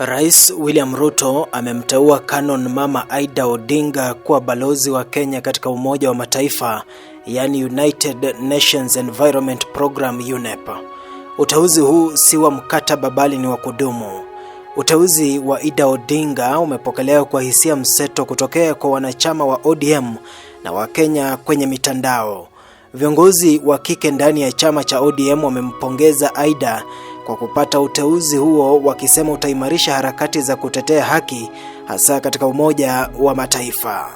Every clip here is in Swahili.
Rais William Ruto amemteua Canon Mama Aida Odinga kuwa balozi wa Kenya katika Umoja wa Mataifa, yani United Nations Environment Program UNEP. Uteuzi huu si wa mkataba bali ni wa kudumu. Uteuzi wa Aida Odinga umepokelewa kwa hisia mseto kutokea kwa wanachama wa ODM na wa Kenya kwenye mitandao. Viongozi wa kike ndani ya chama cha ODM wamempongeza Aida kwa kupata uteuzi huo, wakisema utaimarisha harakati za kutetea haki hasa katika Umoja wa Mataifa.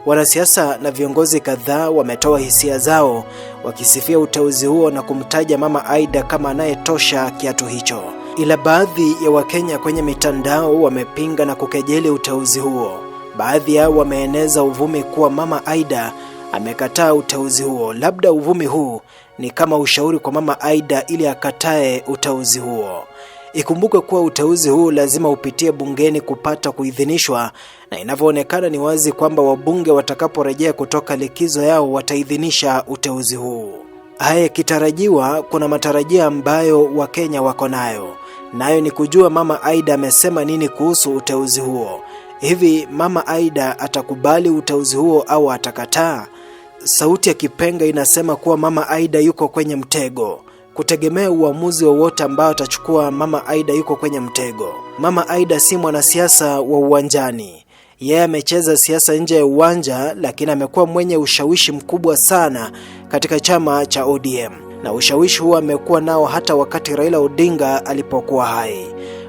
Wanasiasa na viongozi kadhaa wametoa hisia zao wakisifia uteuzi huo na kumtaja Mama Aida kama anayetosha kiatu hicho. Ila baadhi ya Wakenya kwenye mitandao wamepinga na kukejeli uteuzi huo. Baadhi yao wameeneza uvumi kuwa Mama Aida amekataa uteuzi huo. Labda uvumi huu ni kama ushauri kwa Mama Aida ili akatae uteuzi huo. Ikumbukwe kuwa uteuzi huu lazima upitie bungeni kupata kuidhinishwa, na inavyoonekana ni wazi kwamba wabunge watakaporejea kutoka likizo yao wataidhinisha uteuzi huu. Haya kitarajiwa, kuna matarajio ambayo Wakenya wako nayo ni kujua Mama Aida amesema nini kuhusu uteuzi huo. Hivi Mama Aida atakubali uteuzi huo au atakataa? Sauti ya Kipenga inasema kuwa Mama Aida yuko kwenye mtego. Kutegemea uamuzi wowote ambao atachukua, Mama Aida yuko kwenye mtego. Mama Aida si mwanasiasa wa uwanjani. Yeye amecheza siasa nje ya uwanja, lakini amekuwa mwenye ushawishi mkubwa sana katika chama cha ODM. Na ushawishi huo amekuwa nao hata wakati Raila Odinga alipokuwa hai.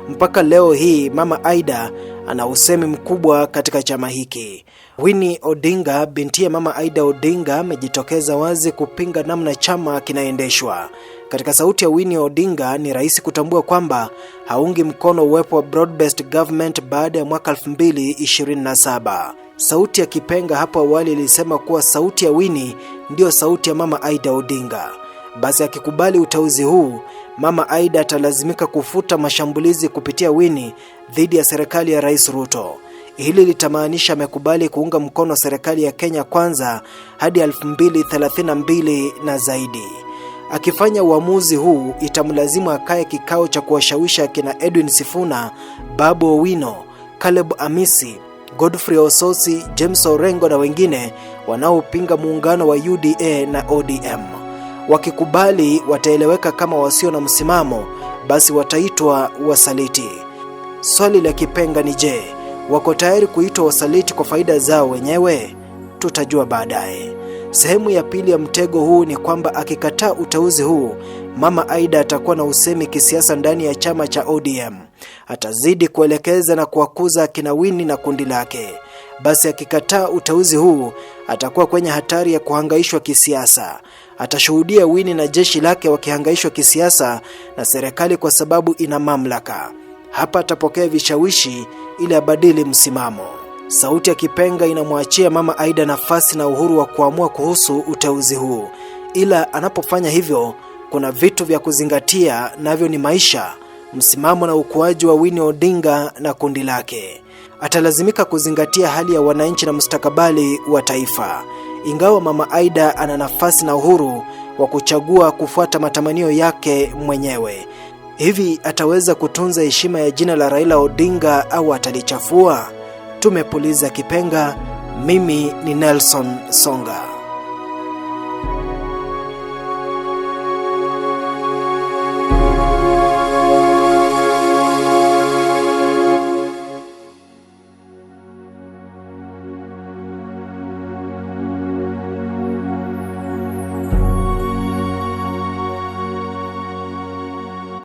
Mpaka leo hii Mama Aida ana usemi mkubwa katika chama hiki. Winnie Odinga, binti ya Mama Aida Odinga, amejitokeza wazi kupinga namna chama kinaendeshwa. Katika sauti ya Winnie Odinga, ni rahisi kutambua kwamba haungi mkono uwepo wa broad-based government baada ya mwaka 2027. Sauti ya Kipenga hapo awali ilisema kuwa sauti ya Winnie ndio sauti ya Mama Aida Odinga. Basi akikubali uteuzi huu, Mama Aida atalazimika kufuta mashambulizi kupitia Winnie dhidi ya serikali ya Rais Ruto. Hili litamaanisha amekubali kuunga mkono serikali ya Kenya Kwanza hadi 2032 na zaidi. Akifanya uamuzi huu, itamlazimu akae kikao cha kuwashawisha kina Edwin Sifuna, Babu Owino, Caleb Amisi, Godfrey Ososi, James Orengo na wengine wanaopinga muungano wa UDA na ODM. Wakikubali, wataeleweka kama wasio na msimamo, basi wataitwa wasaliti. Swali la Kipenga ni je, wako tayari kuitwa wasaliti kwa faida zao wenyewe? Tutajua baadaye. Sehemu ya pili ya mtego huu ni kwamba akikataa uteuzi huu, Mama Aida atakuwa na usemi kisiasa ndani ya chama cha ODM. Atazidi kuelekeza na kuwakuza kina Winnie na kundi lake. Basi akikataa uteuzi huu, atakuwa kwenye hatari ya kuhangaishwa kisiasa. Atashuhudia Winnie na jeshi lake wakihangaishwa kisiasa na serikali kwa sababu ina mamlaka. Hapa atapokea vishawishi ili abadili msimamo. Sauti ya Kipenga inamwachia Mama Aida nafasi na uhuru wa kuamua kuhusu uteuzi huu. Ila anapofanya hivyo, kuna vitu vya kuzingatia, navyo ni maisha, msimamo na ukuaji wa Winnie Odinga na kundi lake. Atalazimika kuzingatia hali ya wananchi na mustakabali wa taifa. Ingawa Mama Aida ana nafasi na uhuru wa kuchagua kufuata matamanio yake mwenyewe, hivi ataweza kutunza heshima ya jina la Raila Odinga au atalichafua? Tumepuliza Kipenga. Mimi ni Nelson Songa.